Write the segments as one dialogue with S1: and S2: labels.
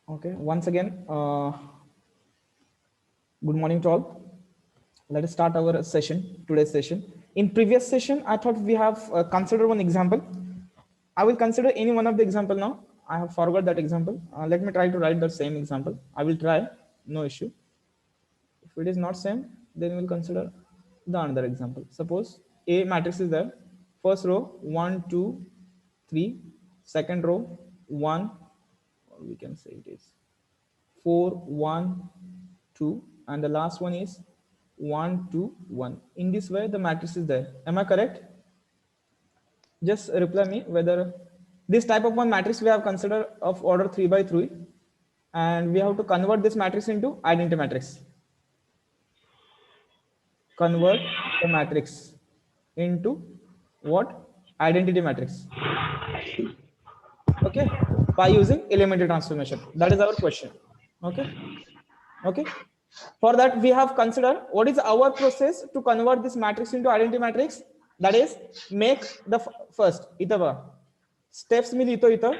S1: Okay, once again, good morning to all. Let us start our session, today's session. In previous session, I thought we have considered one example. I will consider any one of the example now. I have forgot that example. Let me try to write the same example. I will try, no issue. If it is not same, then we will consider the another example. Suppose A matrix is there. First row, 1, 2, 3. Second row, 1, or we can say it is 4, 1, 2, and the last one is 1, 2, 1. In this way, the matrix is there. Am I correct? Just reply me whether this type of one matrix we have considered of order 3 by 3, and we have to convert this matrix into identity matrix. Convert the matrix into what? Identity matrix. Okay, by using elementary transformation. That is our question. Okay. Okay. For that, we have considered what is our process to convert this matrix into identity matrix. That is, make the first इथं steps मी लिहितो इथं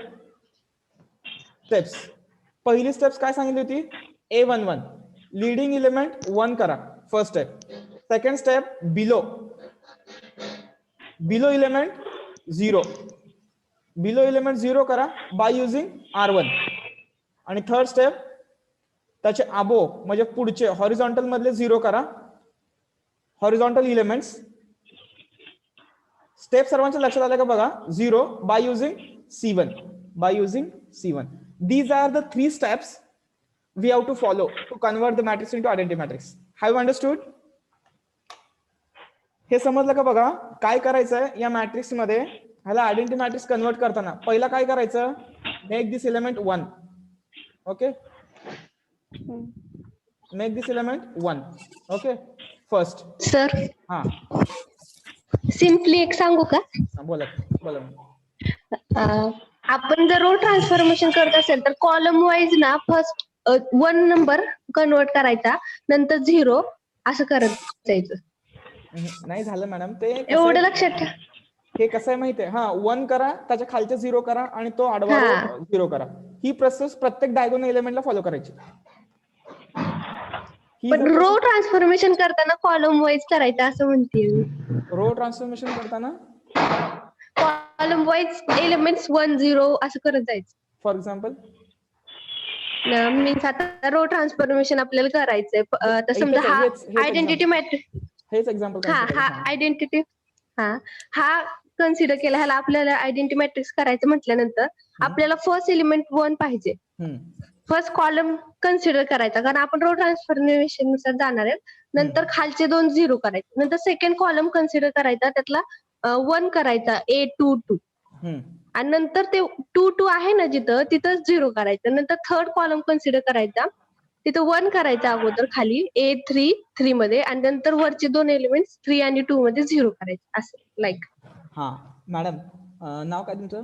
S1: steps. पहिली steps काय सांगितली होती? A11 leading element 1 करा. First step. Second step below element 0. Below element 0 करा by using R1. आणि थर्ड स्टेप त्याचे अबो म्हणजे पुढचे हॉरिझॉन्टल मधले 0 करा. हॉरिझॉन्टल इलेमेंट्स स्टेप सर्वांच्या लक्षात आलं का बघा? 0 by using C1. By using C1. These are the 3 steps we have to follow to convert the matrix into identity matrix. Have you understood? हे समजलं का बघा? काय करायचंय या मॅट्रिक्स मध्ये ह्याला आयडेंटिटी मॅट्रिक्स कन्वर्ट करताना पहिला काय करायचं? मेक दिस एलिमेंट 1. ओके, मेक दिस एलिमेंट 1. Okay, first.
S2: सर
S1: हा
S2: सिम्पली एक सांगू का?
S1: बोला बोला.
S2: आपण जर रो ट्रान्सफॉर्मेशन करत असेल तर कॉलम वाईज ना फर्स्ट 1 नंबर कन्वर्ट करायचा, नंतर 0 असं करत जायचं.
S1: नाही झालं मॅडम, ते
S2: एवढं लक्षात ठेवा.
S1: हे कसं आहे माहितीये? हा 1 करा, त्याच्या खालचे 0 करा आणि तो आडवा रो 0 करा. ही प्रोसेस प्रत्येक डायगोनल एलिमेंटला फॉलो करायची.
S2: पण रो ट्रान्सफॉर्मेशन करताना कॉलम वाईज करायचं असं म्हणते.
S1: रो ट्रान्सफॉर्मेशन करताना
S2: कॉलम वाईज एलिमेंट्स 1 0 असं करत जायचं.
S1: फॉर एक्झाम्पल
S2: मीन्स आता रो ट्रान्सफॉर्मेशन आपल्याला करायचंय तर समजा हा आयडेंटिटी मॅट्रिक्स,
S1: हेच एक्झाम्पल
S2: हा आयडेंटिटी हा कन्सिडर केला. ह्याला आपल्याला आयडेंटिटी मॅट्रिक्स करायचं म्हटल्यानंतर आपल्याला फर्स्ट एलिमेंट 1 पाहिजे. फर्स्ट कॉलम कन्सिडर करायचा कारण आपण रो ट्रान्सफॉर्मेशन नुसार जाणार आहे. नंतर खालचे 2 0 करायचे. नंतर सेकंड कॉलम कन्सिडर करायचा, त्यातला 1 करायचा A22 आणि नंतर ते 2 2 आहे ना तिथं 0 करायचं. नंतर थर्ड कॉलम कन्सिडर करायचा, तिथं 1 करायचा अगोदर खाली A3 3 मध्ये आणि नंतर वरचे 2 एलिमेंट्स 3 आणि 2 मध्ये 0 करायचे असं. लाईक
S1: हा मॅडम, नाव काय तुमचं?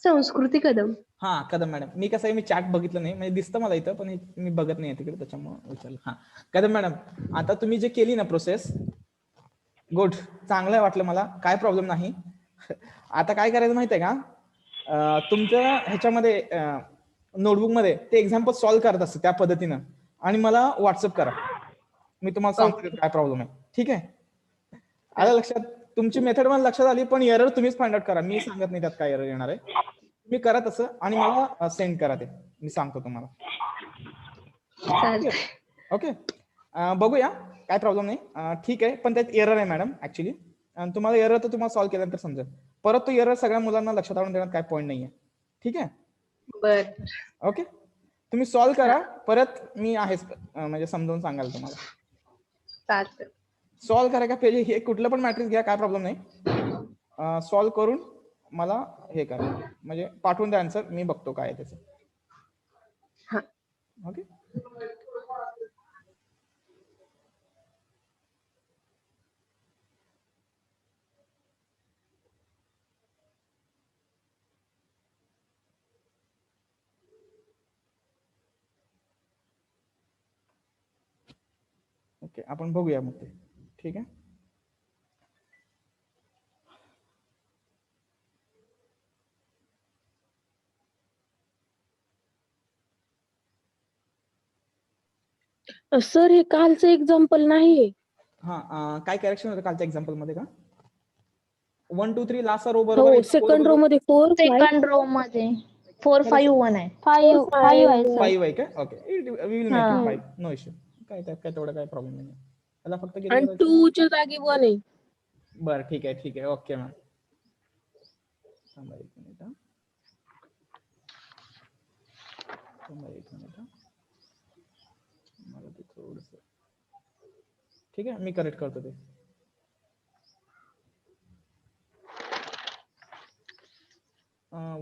S2: संस्कृती कदम.
S1: हा कदम मॅडम. मी कसं आहे, मी चॅट बघितलं नाही, म्हणजे दिसतं मला इथं, पण मी बघत नाही तिकडे, त्याच्यामुळे विचारलं. हा कदम मॅडम, आता तुम्ही जे केली ना प्रोसेस, गुड, चांगलं वाटलं मला, काय प्रॉब्लेम नाही. आता काय करायचं माहितीये का? तुमच्या ह्याच्यामध्ये नोटबुक मध्ये ते एक्झाम्पल सॉल्व्ह करत असतं त्या पद्धतीनं आणि मला व्हॉट्सअप करा. मी तुम्हाला सांगतो काय प्रॉब्लेम आहे. ठीक आहे? आलं लक्षात? तुमची मेथड मला लक्षात आली, पण एरर तुम्हीच फाइंड आउट करा. मी सांगत नाही त्यात काय एरर येणार आहे. तुम्ही करा तसं आणि मला सेंड करा, ते मी सांगतो तुम्हाला. ओके, बघूया, काय प्रॉब्लेम नाही. ठीक आहे, पण त्यात एरर आहे मॅडम ऍक्च्युली, आणि तुम्हाला एरर तर तुम्हाला सॉल्व्ह केल्यानंतर समजेल. परत तो एरर सगळ्या मुलांना लक्षात आणून देण्यात काय पॉईंट नाहीये. ठीक आहे?
S2: बर
S1: ओके, तुम्ही सॉल्व्ह करा, परत मी आहेच म्हणजे समजावून सांगाल तुम्हाला. सॉल्व्ह करा का पाहिजे, हे कुठलं पण मॅट्रिक्स घ्या, काय प्रॉब्लेम नाही. सॉल्व्ह करून मला हे करा, म्हणजे पाठवून द्या आन्सर, मी बघतो काय आहे त्याचं. ओके, ओके, आपण बघूया मग ते. ठीक आहे?
S3: सर हे कालचं एक्झाम्पल नाहीये.
S1: हा काय करेक्शन होतं कालच्या एक्झाम्पल मध्ये का? 1 2 3 लास्ट रो बरोबर
S3: हो,
S1: आहे, 4
S3: सेकंड रो
S1: बरोबर?
S3: मध्ये 4 5
S4: सेकंड रो मध्ये 4 5 1 आहे.
S5: 5 आहे सर.
S1: 5 आहे का? ओके, वी विल मेक
S4: हा.
S1: It 5, no issue. काय त्यात काय तेवढा काय प्रॉब्लेम नाही. त्याला फक्त किती
S3: आणि
S1: करायचं?
S3: 2 च्या जागी 1 आहे.
S1: बरं ठीक आहे ओके मॅम. थांबा एक मिनिट हा. मला ते थोडस ठीक आहे, मी करेक्ट करतो ते.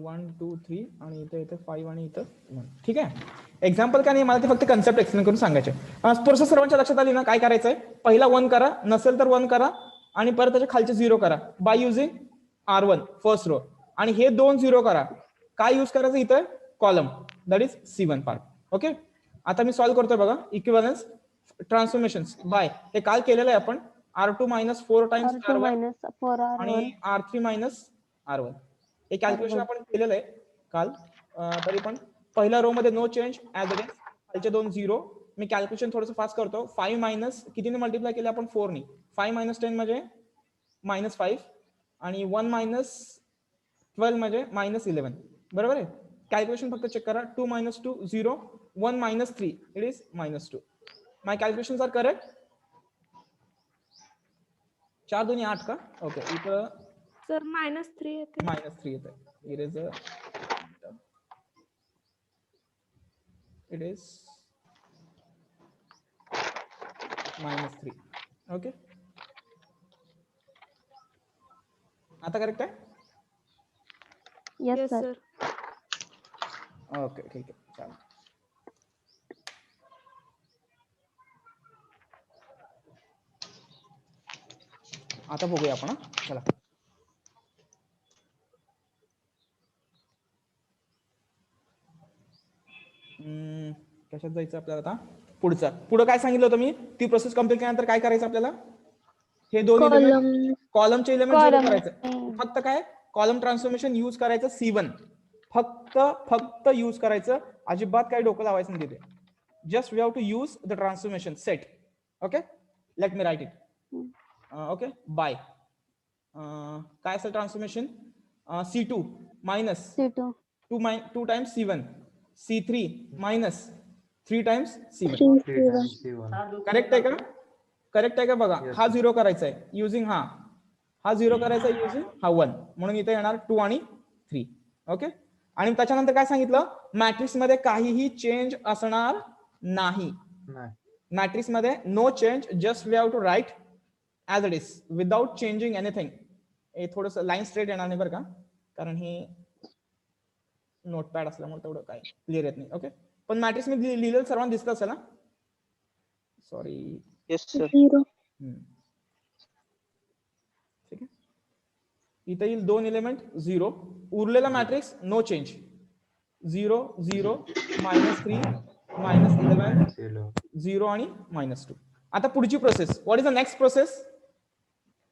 S1: वन टू थ्री आणि इथे 5 आणि इथं 1. ठीक आहे. एक्झाम्पल का नाही, मला ते फक्त कन्सेप्ट एक्सप्लेन करून सांगायचे. प्रोसेस सर्वांच्या लक्षात आली ना? काय करायचंय, पहिला 1 करा, नसेल तर 1 करा आणि परत त्याच्या खालचे 0 करा by using R1 first row, आणि हे 2 0 करा. काय यूज करायचं इथं? Column, that is C1 part. Okay, आता मी सॉल्व्ह करतोय बघा. इक्विव्हॅलन्स ट्रान्सफॉर्मेशन बाय, हे काल केलेलं आहे आपण, R2 - 4 times
S5: R2
S1: R1
S5: - 4R1
S1: आणि R3 - R1. हे कॅल्क्युलेशन आपण केलेलं आहे काल. तरी पण पहिल्या रो मध्ये no change as it is, खालचे 2 0. मी कॅल्क्युलेशन थोडंसं फास्ट करतो. 5 मायनस कितीने मल्टिप्लाय केले आपण? 4 ने. 5 - 10 म्हणजे -5 आणि 1 - 12 म्हणजे -11. बरोबर आहे. कॅल्क्युलेशन फक्त चेक करा. 2 - 2 0, 1 - 3 it is -2. My calculations are correct. 4 2 8 का? ओके, इथं
S5: सर -3 येते.
S1: -3 येत आहे. Eraser it is -3. ओके, आता करेक्ट आहे?
S5: Yes
S4: Yes,
S5: sir.
S4: sir.
S1: Okay ठीक आहे, चालेल. आता बघूया आपण. चला, कशात जायचं आपल्याला आता? पुढं काय सांगितलं होतं मी? ती प्रोसेस कम्प्लीट केल्यानंतर काय करायचं आपल्याला? हे दोन एलिमेंट, कॉलमचे एलिमेंट झिरो करायचं. फक्त काय, कॉलम ट्रान्सफॉर्मेशन यूज करायचं C1, फक्त यूज करायचं. अजिबात काही डोकं लावायचं नाही तिथे. Just we have to use the transformation set. Okay, let me write it. Okay, by काय असेल transformation? C2 minus
S5: C2
S1: 2 times C1, C3 minus 3 times C1. Correct आहे का? करेक्ट आहे का? बघा, हा 0 करायचा आहे युझिंग हा 0 करायचा आहे युझिंग हा 1, म्हणून इथे येणार 2 आणि 3. ओके, आणि त्याच्यानंतर काय सांगितलं? मॅट्रिक्स मध्ये काहीही चेंज असणार नाही. मॅट्रिक्स मध्ये no change, just we have to write as it is without changing anything. हे थोडस लाईन स्ट्रेट येणार नाही बरं का, कारण हे नोटपॅड असल्यामुळे तेवढं काय क्लिअर येत नाही. ओके, पण मॅट्रिक्स मी लिहिलेलं सर्वांना दिसलं असेल ना? सॉरी.
S6: Yes sir.
S1: ठीक आहे, इथे येईल 2 एलिमेंट 0, उरलेला मॅट्रिक्स नो चेंज. 0 0 -3 -11 0 आणि -2. आता पुढची process, what is the next process?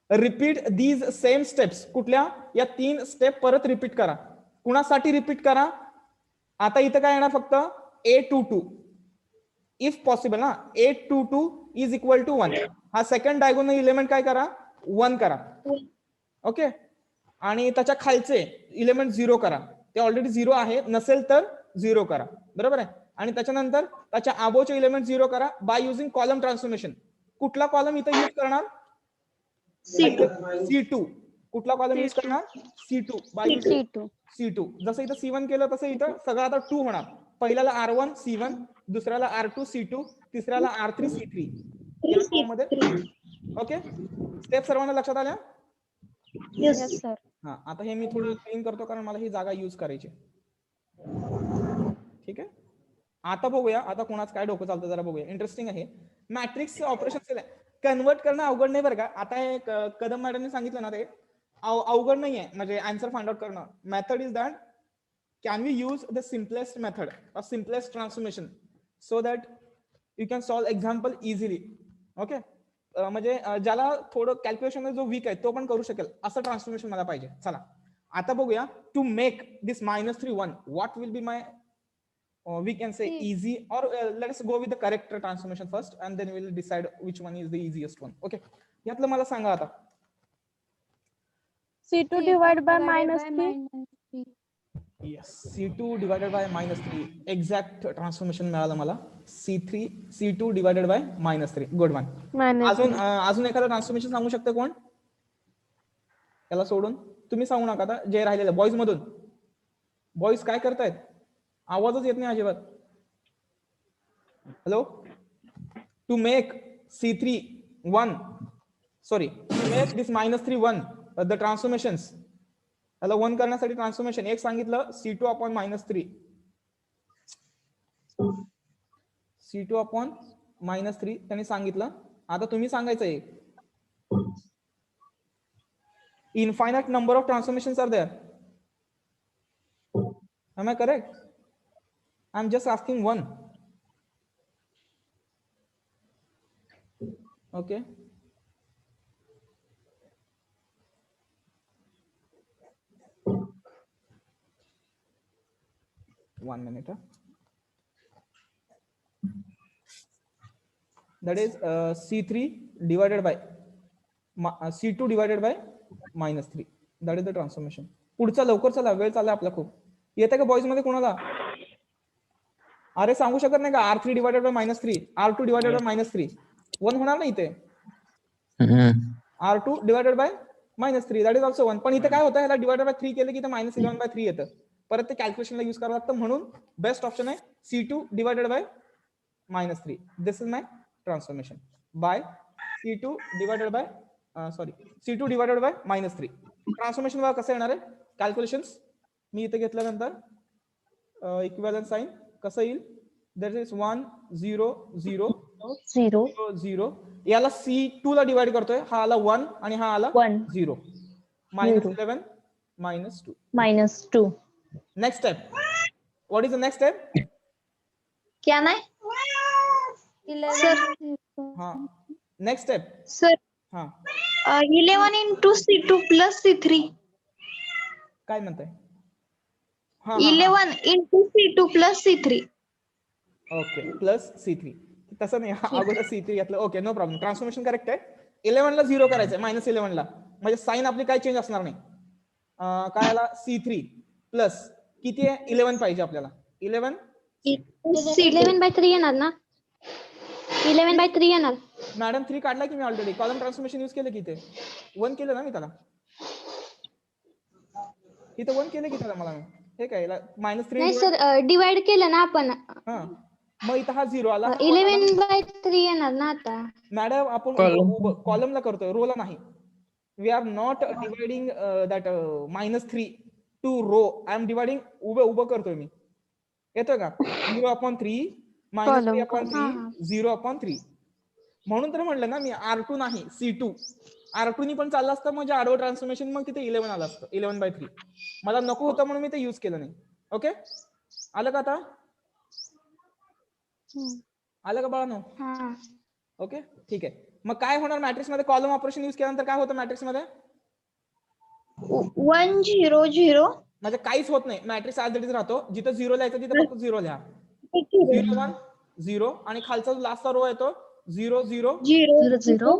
S1: Repeat these same steps. कुठल्या? या 3 स्टेप परत रिपीट करा. कुणासाठी रिपीट करा? आता इथं काय येणार? फक्त A22 इफ पॉसिबल ना. A22 is equal to 1. हा सेकंड डायगोनल एलिमेंट काय करा? 1 करा. ओके, आणि त्याच्या खालचे एलिमेंट 0 करा. ते ऑलरेडी 0 आहे, नसेल तर 0 करा. बरोबर आहे. आणि त्याच्यानंतर त्याच्या आबोचे एलिमेंट 0 करा बाय युझिंग कॉलम ट्रान्सफॉर्मेशन. कुठला कॉलम इथं यूज करणार? C2. कुठला कॉलम यूज करणार? C2 by using C2. जसं इथं C1 केलं तसं इथं सगळं आता 2 होणार. पहिल्याला R1 C1, दुसऱ्याला R2 C2, तिसऱ्याला R3 C3. या फॉर्म मध्ये. ओके, स्टेप सर्वांना लक्षात आल्या?
S5: Yes sir.
S1: हा, आता हे मी थोडं क्लीन करतो कारण मला ही जागा यूज करायची. ठीक आहे, आता बघूया. आता कोणाच काय डोकं चालतं जरा बघूया. इंटरेस्टिंग आहे. मॅट्रिक्स ऑपरेशन कन्वर्ट करणं अवघड नाही बरं का. आता हे कदम मॅडमने सांगितलं ना, ते अवघड नाही आहे. म्हणजे आन्सर फाइंड आउट करणं. Method is that can we use the simplest method or simplest transformation so that you can solve example easily. Okay, म्हणजे ज्याला थोडं कॅल्क्युलेशन मध्ये जो वीक आहे तो पण करू शकेल असं ट्रान्सफॉर्मेशन मला पाहिजे. चला आता बघूया. To make this -3 1, what will be my we can say easy, or let us go with the correct transformation first and then we'll decide which one is the easiest one. Okay, यातलं मला सांगा आता.
S5: C2 divided by -3.
S1: Yes, C2 divided by -3 exact transformation मिळालं मला. C2 divided by -3 good one. अजून एखादं transformation सांगू शकता कोण? त्याला सोडून तुम्ही सांगू नका आता, जे राहिलेलं बॉईज मधून. बॉईज काय करतायत? आवाजच येत नाही अजिबात. Hello. To make C3 1, sorry, to make this -3 1 the transformations. त्याला 1 करण्यासाठी ट्रान्सफॉर्मेशन एक सांगितलं C2 upon -3. C2 upon -3 त्यांनी सांगितलं. आता तुम्ही सांगायचं एक. Infinite number of transformations are there. Am I correct? I'm just asking one. Okay. One minute. That is C3 divided by C2 divided by -3. That is the transformation. पुढचा लवकर चला, वेळ चालला आपला खूप. येते का बॉईज मध्ये कोणाला? अरे सांगू शकत नाही का R3 divided by -3, R2 divided by -3 1 होणार नाही इथे. R2 divided by -3 that is also 1. पण इथे काय होतं, ह्याला divided by 3 केलं की इथे -11/3 येतं. परत ते कॅल्क्युलेशनला यूज करावं लागतं, म्हणून बेस्ट ऑप्शन आहे C2 divided by -3. This is my transformation by C2 divided by C2 divided by -3. Transformation बघा कसं येणार आहे कॅल्क्युलेशन्स. मी इथे घेतल्यानंतर इक्विव्हॅलंट साइन कसं येईल? There is 1 0 0 0 0. याला C2 ला डिवाइड करतोय, हा आला 1 आणि हा आला 0. -11 -2. Next step. What is the next step?
S2: क्या नाही? सर
S1: हाँ. Next step.
S2: सर
S1: हाँ.
S2: 11 into C2 plus C3.
S1: काय म्हणताय?
S2: 11 into C2 plus C3.
S1: Okay, plus C3. तसं नाही, अगोदर C3 घेतलं. Okay, no problem. Transformation correct आहे. 11 ला 0 करायचंय, -11 ला, म्हणजे साइन आपली काय चेंज असणार नाही. काय आला? C3 प्लस किती आहे? 11 पाहिजे आपल्याला. 11
S5: 11/3 येणार ना? 11/3 येणार.
S1: मॅडम 3 काढला की मी ऑलरेडी. कॉलम ट्रान्सफॉर्मेशन यूज केलं की इथे 1 केलं ना मी त्याला. इथे 1 केलं की त्याला मला. हे काय -3
S5: नाही सर, डिवाइड केलं ना आपण.
S1: हा, मग इथं हा 0 आला.
S5: 11/3 येणार ना आता.
S1: मॅडम आपण कॉलमला करतोय, रोला नाही. We are not dividing that -3 to row. I am dividing उभं करतोय मी. येतोय का? 0/3 -3/3 0/3. म्हणून तर म्हणलं ना मी R2 नाही C2. R2 नी पण चाललं असतं, म्हणजे आडवं ट्रान्सफॉर्मेशन, मग तिथे 11 आलं असतं. 11/3 मला नको होतं म्हणून मी ते युज केलं नाही. ओके, आलं का आता? आलं का बाळांनो? ओके, ठीक आहे. मग काय होणार मॅट्रिक्स मध्ये? कॉलम ऑपरेशन युज केल्यानंतर काय होतं मॅट्रिक्स मध्ये?
S2: 1 0 0.
S1: म्हणजे काहीच होत नाही, मॅट्रिक्स ऍज इट इज राहतो. जिथं 0 लिहायचं तिथं फक्त 0 लिहा. 0 1 0 आणि खालचा लास्टचा रो येतो 0 0
S2: 0 0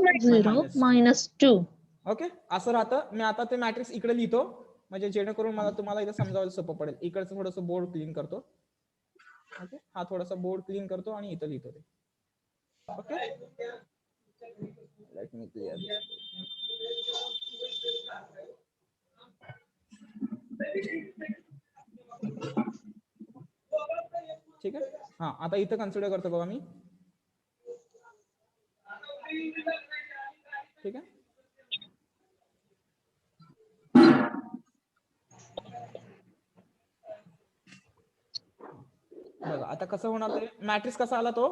S4: -2.
S1: ओके, असं राहतं. मी आता ते मॅट्रिक्स इकडे लिहितो, म्हणजे जेणेकरून मला तुम्हाला इथे समजावायला सोपं पडेल. इकडचं थोडंसं बोर्ड क्लीन करतो. ओके, हा थोडासा बोर्ड क्लीन करतो आणि इथं लिहितो ते. Okay, let me clear. ठीक आहे. हा, आता इथं कन्सिडर करतो बघा मी. ठीक आहे. बघा आता कसं होणार ते. मॅट्रिक्स कसा आला तो?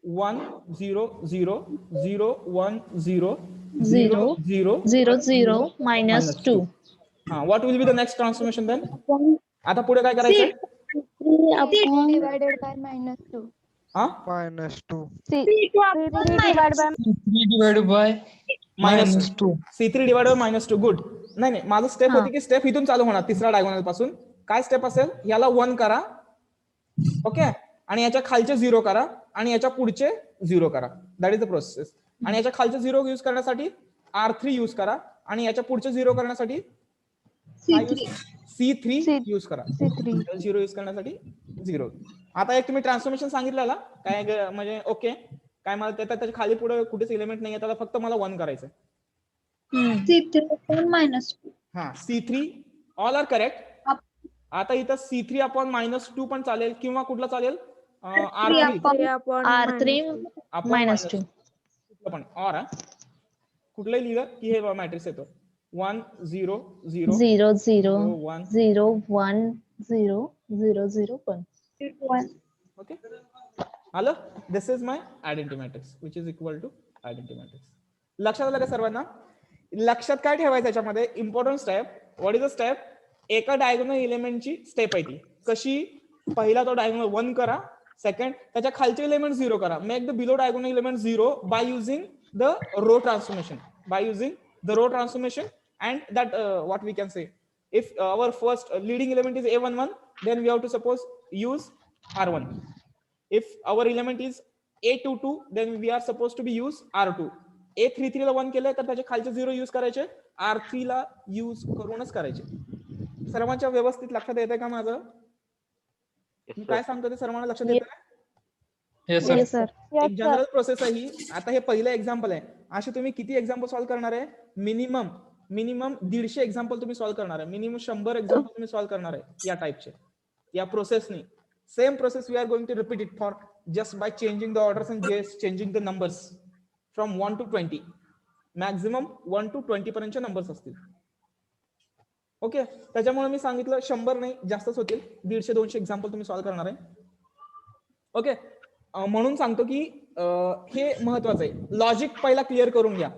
S1: 1 0 0 0 1 0 0 0
S4: 0 0 -2.
S1: हा, what will be the next transformation then? आता पुढे काय करायचं?
S5: Divided by -2.
S1: हा,
S6: -2.
S5: C3 divided by
S1: -2. C3 divided by -2. Good. नाही नाही, माझं स्टेप होती की स्टेप इथून चालू होणार, तिसरा डायगोनल पासून. काय स्टेप असेल? याला 1 करा, ओके, आणि याच्या खालचे 0 करा आणि याच्या पुढचे 0 करा. That is the process. आणि याच्या खालचे 0 युज करण्यासाठी R3 युज करा आणि याच्या पुढचे 0 करण्यासाठी C3 युज करा.
S2: C3
S1: 0 युज करण्यासाठी 0. आता एक तुम्ही ट्रान्सफॉर्मेशन सांगितलेला काय म्हणजे ओके, काय मला त्याच्या खाली पुढे कुठेच एलिमेंट नाही, त्याला फक्त मला 1 करायचं.
S5: C3 -2.
S1: हा, C3 ऑल आर करेक्ट. आता इथं C3 अपॉन -2 पण चालेल किंवा कुठला चालेल R3
S4: R3 -2.
S1: पण और कुठलंही लिहिलं की हे मॅट्रिक्स येतो 1 0 0
S4: 0 0
S1: 1.
S4: 0 1 0 0 0 1.
S1: ओके, आलं. This is my identity matrix which is equal to identity matrix. लक्षात आलं का सर्वांना? लक्षात काय ठेवायचं याच्यामध्ये important step. What is the step? एका डायगोनल एलिमेंटची स्टेप आहे ती. कशी? पहिला तो डायगोनल 1 करा, सेकंड त्याच्या खालचे एलिमेंट 0 करा. Make the below diagonal element 0 by using the row transformation. By using the row transformation and that what we can say, if our first leading element is a11, then we have to suppose use r1. If our element is a22, then we are supposed to be use r2. a33 ला 1 केलंय तर त्याचे खालचे 0 use करायचे, r3 ला use करूनच करायचे. सर्वांच्या व्यवस्थित लक्षात येतंय का माझं? मी काय सांगतो ते सर्वांना लक्षात येतंय?
S3: Yes, sir.
S1: एक जनरल प्रोसेस आहे ही. आता हे पहिलं एक्झाम्पल आहे. असे तुम्ही किती एक्झाम्पल सॉल्व्ह करणार आहे? मिनिमम 150 एक्झाम्पल तुम्ही सॉल्व्ह करणार आहे. मिनिमम 100 एक्झाम्पल तुम्ही सॉल्व्ह करणार आहे या टाइपचे, या प्रोसेसनी. Same process we are going to repeat it for just by changing the orders and changing the numbers from 1 to 20. Maximum 1 to 20 पर्यंतचे नंबर्स असतील. ओके, त्याच्यामुळे मी सांगितलं 100 नाही, जास्तच होतील. 150-200 एक्झाम्पल तुम्ही सॉल्व्ह करणार आहे. ओके, म्हणून सांगतो की हे महत्वाचं आहे. लॉजिक पहिला क्लिअर करून घ्या.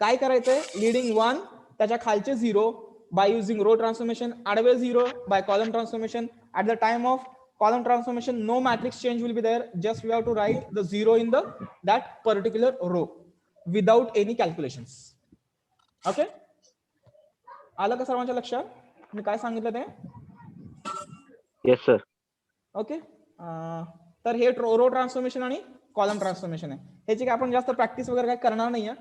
S1: काय करायचंय? लीडिंग 1 त्याच्या खालचे 0 बाय युझिंग रो ट्रान्सफॉर्मेशन, आडवे 0 by column transformation. At the time of column transformation no matrix change will be there, just we have to write the 0 in the that particular row without any calculations. Okay, आलं का सर्वांच्या लक्षात मी काय सांगितलं ते?
S6: Yes sir.
S1: Okay, तर हे row transformation आणि कॉलम ट्रान्सफॉर्मेशन आहे. ह्याची काय आपण जास्त प्रॅक्टिस वगैरे काय करणार नाहीये,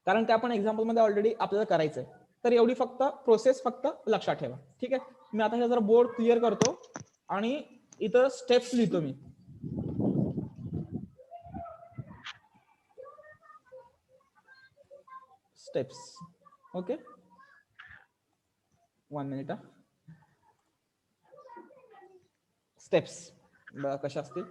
S1: कारण ते आपण एक्झाम्पल मध्ये ऑलरेडी आपल्याला करायचंय. तर एवढी फक्त प्रोसेस फक्त लक्षात ठेवा. ठीक आहे, मी आता हे जरा बोर्ड क्लिअर करतो आणि इथं स्टेप्स लिहितो मी. स्टेप्स. Okay, 1 minute. स्टेप्स बघा कशा असतील.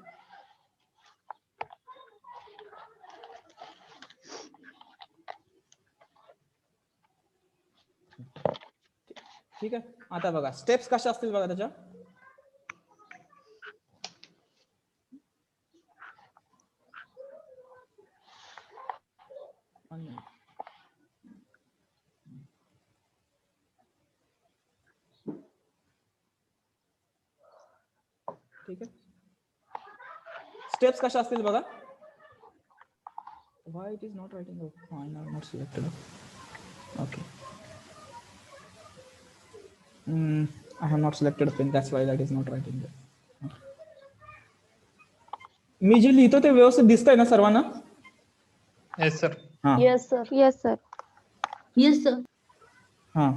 S1: ठीक आहे, आता बघा स्टेप्स कशा असतील बघा त्याच्या. ठीक आहे, स्टेप्स कशा असतील बघा. why it is not writing? Oh, fine, I have not selected. Okay. I have not selected a pen, that's why that is not writing there. मी जे लिहितो ते व्यवस्थित दिसतंय ना सर्वांना?
S3: Yes, sir.
S1: हां
S4: Yes sir.
S2: Yes, sir.
S4: Yes sir.
S1: हां,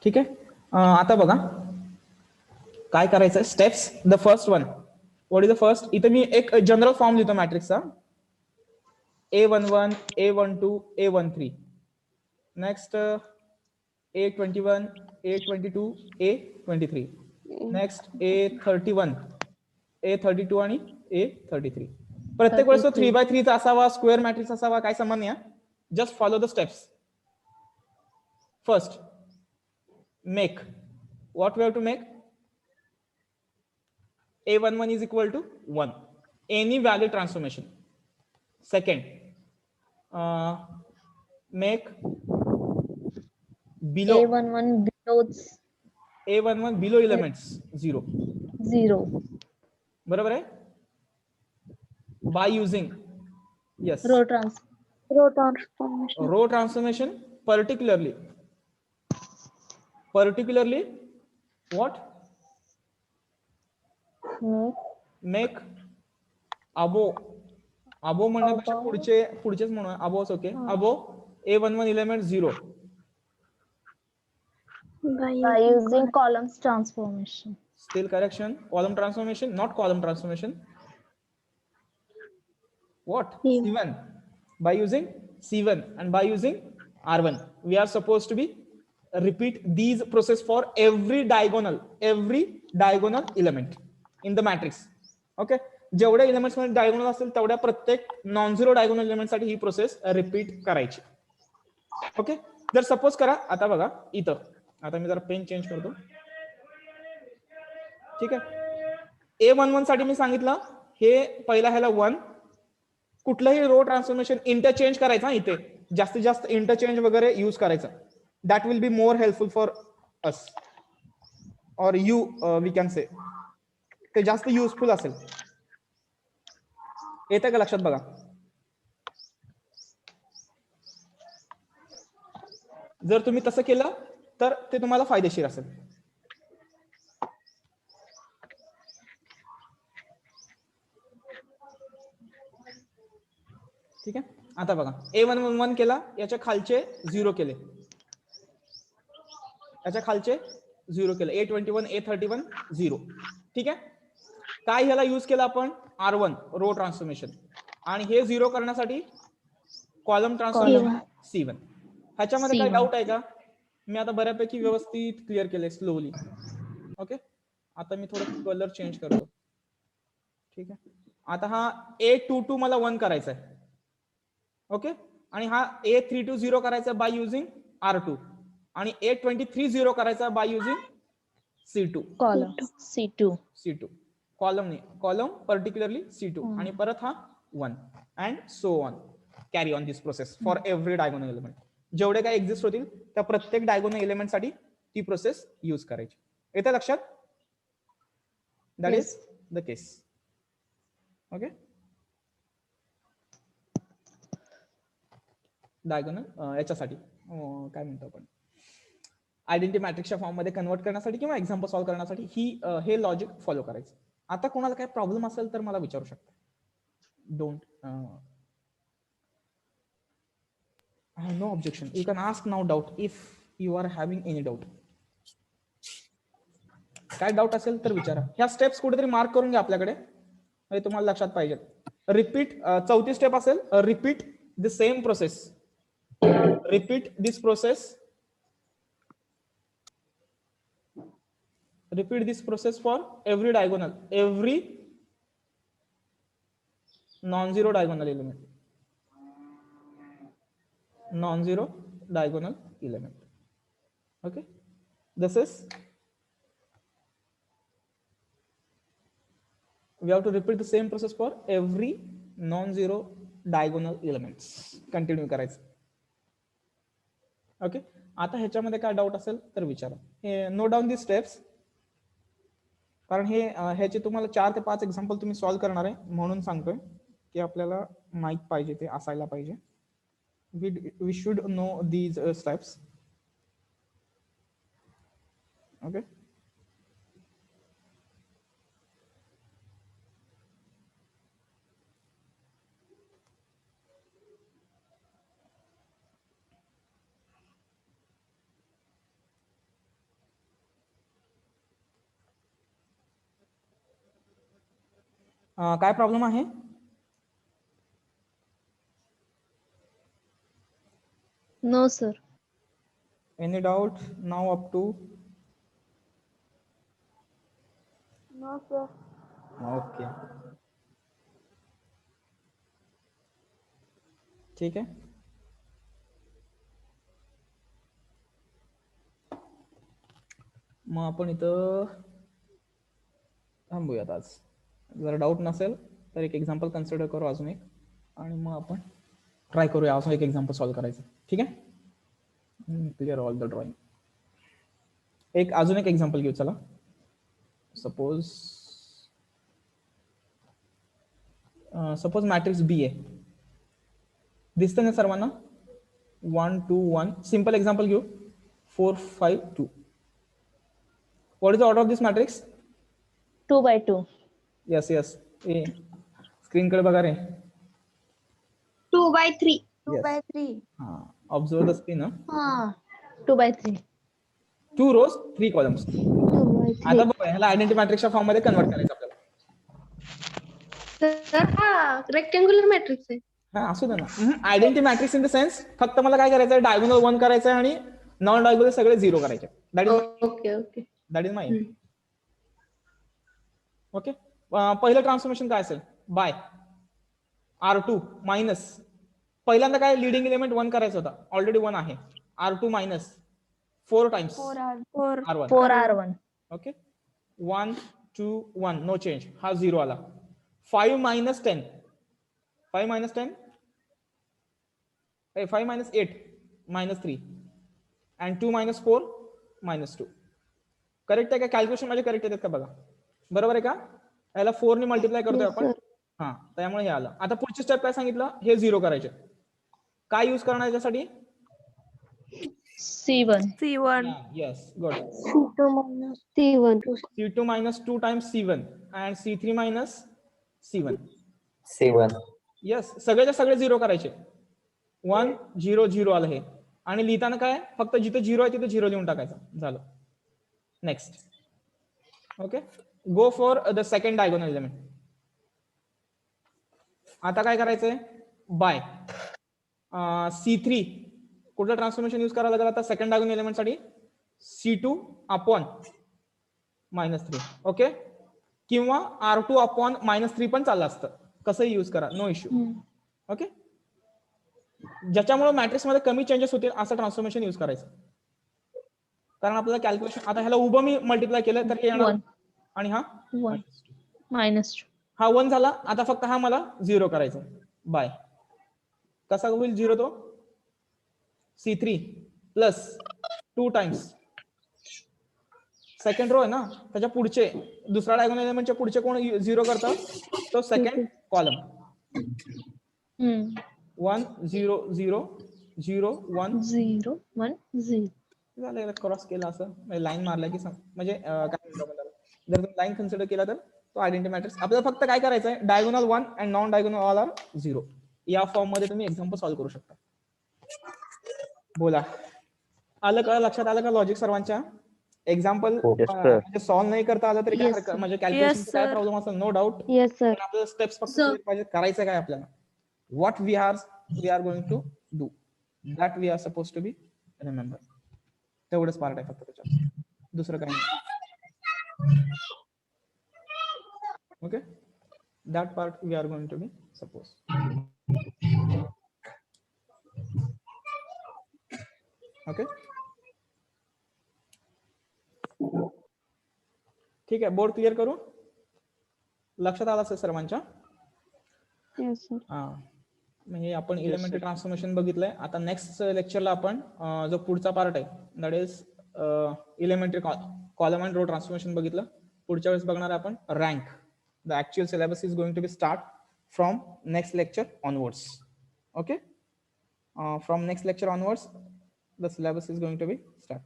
S1: ठीक आहे. आता बघा काय करायचं. Steps. The first one, what is the first? इथे मी एक जनरल फॉर्म लिहितो मॅट्रिक्सचा. A11, A12, A13. Next A21, A22, A23. Next A31, A32 आणि A33. प्रत्येक वेळेस तो 3x3 चा असावा, स्क्वेअर मॅट्रिक्स असावा, काय संबंध नाही. Just follow the steps. First, make. What we have to make? A11 is equal to 1. Any value transformation. Second, make below
S4: A11 below
S1: A11 below elements 0.
S4: 0.
S1: बरोबर आहे. by using, yes,
S4: Row trans.
S2: Row transformation.
S1: row transformation, particularly what, make above म्हणण्यापेक्षा पुढचेच म्हणूया, अबोव्हच okay, above A11 element 0
S2: By
S4: By
S2: using
S4: using columns transformation.
S1: still correction, column transformation, not column transformation, what,
S2: C1.
S1: C1, by using C1 and by using R1 we are supposed to be repeat these process for every diagonal element in the matrix. Okay, जेवढे elements मध्ये diagonal असेल तेवढ्या प्रत्येक non zero diagonal element साठी ही process repeat करायची. Okay, जर suppose करा, आता बघा इथं, आता मी जरा पेन चेंज करतो. ठीक आहे, A11 साठी मी सांगितलं हे पहिला ह्याला 1, कुठलंही रो ट्रान्सफॉर्मेशन इंटरचेंज करायचं, इथे जास्तीत जास्त इंटरचेंज वगैरे यूज करायचं. That will be more helpful for us और यू, वी कॅन से, ते जास्त युजफुल असेल. येतं का लक्षात? बघा, जर तुम्ही तसं केलं तर ते तुम्हाला फायदेशीर असेल. ठीक आहे, आता बघा A11 केला, याच्या खालचे 0 केले, याच्या खालचे 0 केले, A21 A31 0. ठीक आहे, काय ह्याला यूज केला आपण? R1 रो ट्रान्सफॉर्मेशन, आणि हे 0 करण्यासाठी कॉलम ट्रान्सफॉर्मेशन C1. ह्याच्यामध्ये काय डाऊट आहे का? मी आता बऱ्यापैकी व्यवस्थित क्लिअर केले स्लोली. ओके, आता मी थोडं कलर चेंज करतो. ठीक आहे, आता हा A22 मला 1 करायचा आहे. ओके, आणि हा A32 0 करायचा बाय युजिंग R2, आणि A23 0 करायचा by using C2.
S4: Column C2.
S1: Column नाही, कॉलम पर्टिक्युलरली C2, आणि परत हा 1 and so on, carry on this process for every diagonal element. जेवढे काय एक्झिस्ट होतील त्या प्रत्येक डायगोनल एलिमेंट साठी ती प्रोसेस यूज करायची. येते लक्षात? That is the case. Okay, diagonal याच्यासाठी काय म्हणतो आपण, आयडेंटिटी मॅट्रिक्सच्या फॉर्म मध्ये कन्वर्ट करण्यासाठी किंवा एक्झाम्पल सॉल्व्ह करण्यासाठी हे लॉजिक फॉलो करायचं. आता कोणाला काय प्रॉब्लेम असेल तर मला विचारू शकता. Don't, I have no objection. You can ask now doubt if you are having any doubt. काय डाऊट असेल तर विचारा. ह्या स्टेप्स कुठेतरी मार्क करून घ्या आपल्याकडे, म्हणजे तुम्हाला लक्षात पाहिजे. रिपीट, चौथी स्टेप असेल, repeat the same process, repeat this process, repeat this process for every diagonal, every non-zero diagonal element, non-zero diagonal element. Okay, this is, we have to repeat the same process for every non-zero diagonal elements. Continue करायचं. Okay, आता ह्याच्यामध्ये काय doubt असेल तर विचारा. हे note down the steps, कारण हे ह्याचे तुम्हाला 4 ते 5 एक्झाम्पल तुम्ही सॉल्व्ह करणार आहे, म्हणून सांगतोय की आपल्याला माहित पाहिजे, ते असायला पाहिजे. We should know these steps. Okay, काय प्रॉब्लेम आहे?
S4: No, sir.
S1: Any doubt now up to?
S2: No, sir.
S1: Okay. ठीक आहे. मग आपण इथं थांबूयात आज. जर डाऊट नसेल तर एक एक्झाम्पल कन्सिडर करू अजून एक, आणि मग आपण ट्राय करूया अजून एक एक्झाम्पल सॉल्व्ह करायचं. ठीक आहे, क्लिअर ऑल द ड्रॉइंग. एक अजून एक एक्झाम्पल घेऊ. चला, सपोज सपोज मॅट्रिक्स बी आहे, दिसतं ना सर्वांना? 1 2 1. सिंपल एक्झाम्पल घेऊ. 4 5 2. What is the order of this matrix?
S4: 2 by 2.
S1: Yes yes. A screen कडे बघा रे.
S2: 2 by 3.
S5: 2 by 3.
S1: हा, ऑब्झर्व द स्क्रीन.
S4: हा 2 by 3.
S1: 2 rows 3 columns.
S5: 2 by 3.
S1: आता बघा, ह्याला आयडेंटिटी मॅट्रिक्सच्या फॉर्म मध्ये कन्वर्ट करायचं आपल्याला.
S2: तर हा रेक्टँग्युलर मॅट्रिक्स आहे.
S1: हा, असू दे ना. Identity matrix in the sense, फक्त मला काय करायचं आहे, डायगोनल 1 करायचं आहे आणि नॉन डायगोनल सगळे 0 करायचे.
S2: Okay okay.
S1: That is my. Okay. पहिलं ट्रान्सफॉर्मेशन काय असेल? बाय R2 मायनस, पहिल्यांदा काय लिडिंग एलिमेंट 1 करायचं होता, ऑलरेडी 1 आहे. R2 minus 4 times
S5: 4
S1: R1.
S4: 4 R1.
S1: Okay. 1 2 1, no change, हा 0 आला. 5 minus 10, 5 minus 10, 5 minus 8 minus 3 and 2 minus 4 minus 2. Correct आहे का? कॅल्क्युलेशन माझे करेक्ट आहेत का बघा. बरोबर आहे का? याला 4 ने मल्टिप्लाय करतोय आपण. हा, त्यामुळे हे आलं. आता पुढची स्टेप काय सांगितलं? हे 0 करायचे. काय यूज करणार याच्यासाठी?
S4: C1.
S1: Yes, good.
S5: C2 minus C1.
S1: C2 minus 2 times C1 and C3 minus C1. Yes, सगळेच्या सगळे 0 करायचे. 1 0 0 आलं हे. आणि लिहिताना काय, फक्त जिथे 0 आहे तिथे 0 लिहून टाकायचं. झालं. Next. Okay. Go for the second diagonal element. आता काय करायचंय? बाय C3 कुठलं ट्रान्सफॉर्मेशन यूज करायला लागेल आता सेकंड डायगोनल एलिमेंट साठी? C2 upon -3. ओके. किंवा R2 अपॉन -3 पण चाललं असतं. कसंही यूज करा, नो इश्यू. ओके. ज्याच्यामुळे मॅट्रिक्स मध्ये कमी चेंजेस होतील असं ट्रान्सफॉर्मेशन यूज करायचं. कारण आपल्याला कॅल्क्युलेशन, आता ह्याला उभं मी मल्टिप्लाय केलं तर हे येणार
S4: 1.
S1: आणि हा
S4: 1 -2.
S1: हा 1 झाला. आता फक्त हा मला 0 करायचा. बाय कसा होईल 0 तो? C3 plus 2 times second row आहे ना, त्याच्या पुढचे दुसरा डायगोनल एलिमेंटच्या पुढचे कोण 0 करतात? तो सेकंड कॉलम. 1 0 0 0 1
S4: 0 1 0.
S1: झालं. क्रॉस केला असं लाईन मारला की म्हणजे काय म्हणतो आपण, जर तुम्ही लाईन कन्सिडर केला तर तो आयडेंटिटी मॅट्रिक्स. आपल्याला फक्त काय करायचं आहे, diagonal 1 and non diagonal all are 0. या फॉर्म मध्ये तुम्ही एक्झाम्पल सॉल्व्ह करू शकता. बोला, आलं का? लक्षात आलं का लॉजिक सर्वांच्या? एक्झाम्पल म्हणजे सॉल्व्ह नाही करता आलं तरी काय हरकत, म्हणजे कॅल्क्युलेशन काय प्रॉब्लेम असेल नो डाऊट.
S5: Yes, sir.
S1: आपल्याला स्टेप्स फक्त पाहिजे. करायचं काय आपल्याला? What we are going to do, that we are suppose to be remember. तेवढंच पार्ट आहे फक्त त्याच्यात, दुसरं काही नाही. Okay. That part we are going to be suppose. Okay. ठीक आहे. बोर्ड क्लिअर करू? लक्षात आलं असेल सर्वांच्या?
S5: Yes, sir.
S1: हा, म्हणजे आपण एलिमेंटरी ट्रान्सफॉर्मेशन बघितलंय. आता नेक्स्ट लेक्चरला आपण जो पुढचा पार्ट आहे that is elementary column and row transformation बघितलं. पुढच्या वेळेस बघणार आपण rank. The actual syllabus is going to be start from next lecture onwards. Okay. From next lecture onwards the syllabus is going to be start.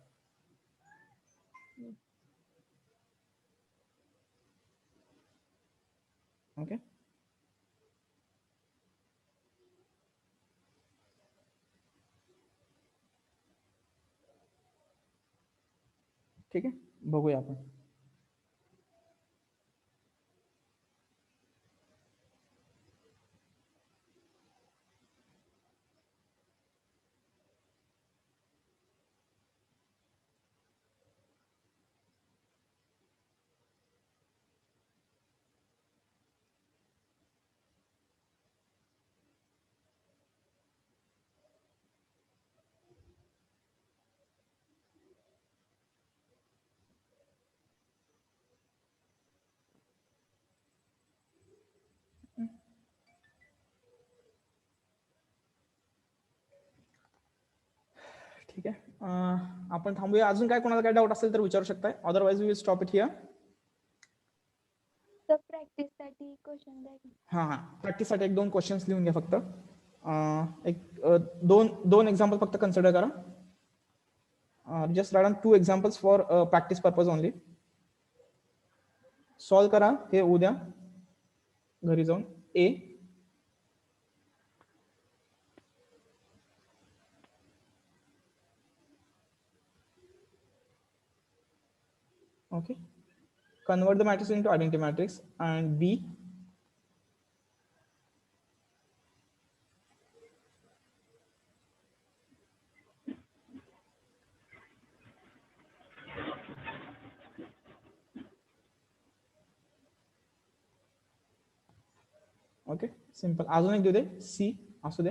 S1: Okay. ठीक आहे, बघूया आपण. ठीक आहे. आपण थांबूया. अजून काय कोणाला काय डाऊट असेल तर विचारू शकताय. Otherwise we will stop it here.
S5: The प्रॅक्टिससाठी क्वेश्चन द्या की.
S1: हां प्रॅक्टिससाठी 1-2 क्वेश्चन्स लिहून घ्या फक्त. दोन एक्झाम्पल फक्त कन्सिडर करा. Just write on 2 examples for practice purpose only. Solve करा हे उद्या घरी जाऊन. A okay, convert the matrix into identity matrix, and B, okay simple. अजून एक देऊ दे, सी असू दे.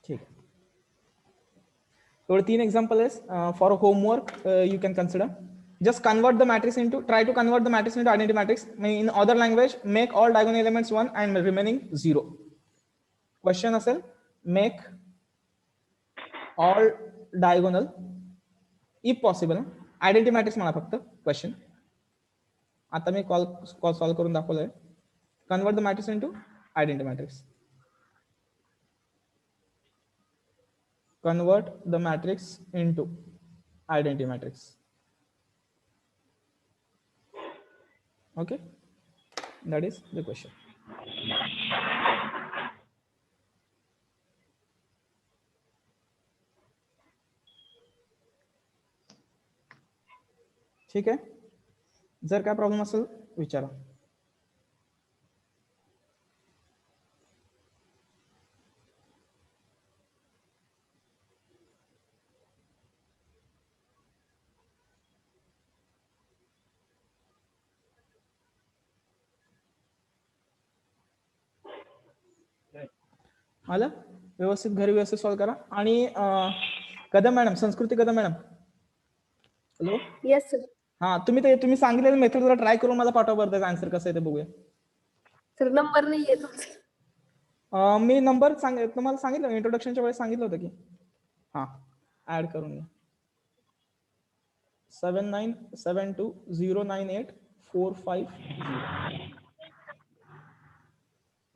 S1: ठीक आहे. एवढे 3 example is for homework. You can consider. Just convert the matrix into, try to convert the matrix into identity matrix. In other language, make all diagonal elements 1 and remaining 0. Question असेल, make all diagonal if possible identity matrix म्हणा फक्त question. आता मी call solve करून दाखवलंय. Convert the matrix into identity matrix. Convert the matrix into identity matrix. Okay, that is the question. ठीक आहे. जर काय प्रॉब्लेम असेल विचारा. आलं व्यवस्थित घरी व्यवस्थित सॉल्व करा. आणि कदम मॅडम, संस्कृती Kadam madam, hello.
S2: Yes sir.
S1: हा तुम्ही सांगितलेलं मेथड जरा ट्राय करून मला पाठवा बरं. त्याचा आन्सर कसं आहे ते बघूया.
S2: सर नंबर नाही येत.
S1: मी नंबर तुम्हाला सांगितलं, इंट्रोडक्शनच्या वेळेस सांगितलं होतं की. हा ऍड करून घ्या. 7972098450.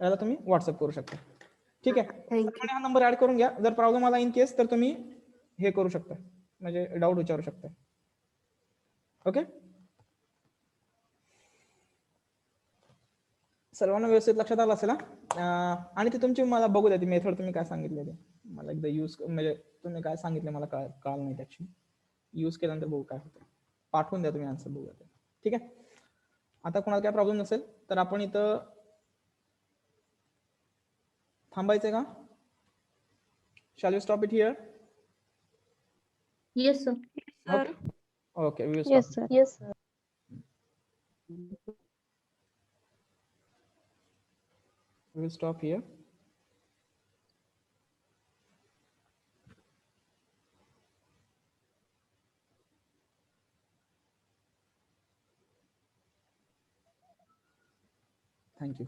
S1: याला तुम्ही व्हॉट्सअप करू शकता. ठीक आहे. हा नंबर ऍड करून घ्या. जर प्रॉब्लेम आला इन केस तर तुम्ही हे करू शकता, म्हणजे डाऊट विचारू शकता. ओके. सर्वांना व्यवस्थित लक्षात आलं असेल. आणि ते तुमची मला बघू द्या ती मेथड तुम्ही काय सांगितले ते मला एकदा यूज, म्हणजे तुम्ही काय सांगितले मला कळलं नाही ऍक्च्युली. यूज केल्यानंतर बघू काय होतं. पाठवून द्या तुम्ही आन्सर, बघूया ते. ठीक आहे. आता कोणाला काय प्रॉब्लेम नसेल तर आपण इथं थांबायचंय का? Shall we stop it here?
S2: Yes sir.
S1: Okay. Okay, we will stop.
S5: Yes, sir.
S4: Yes, sir.
S1: We will stop here. Thank you.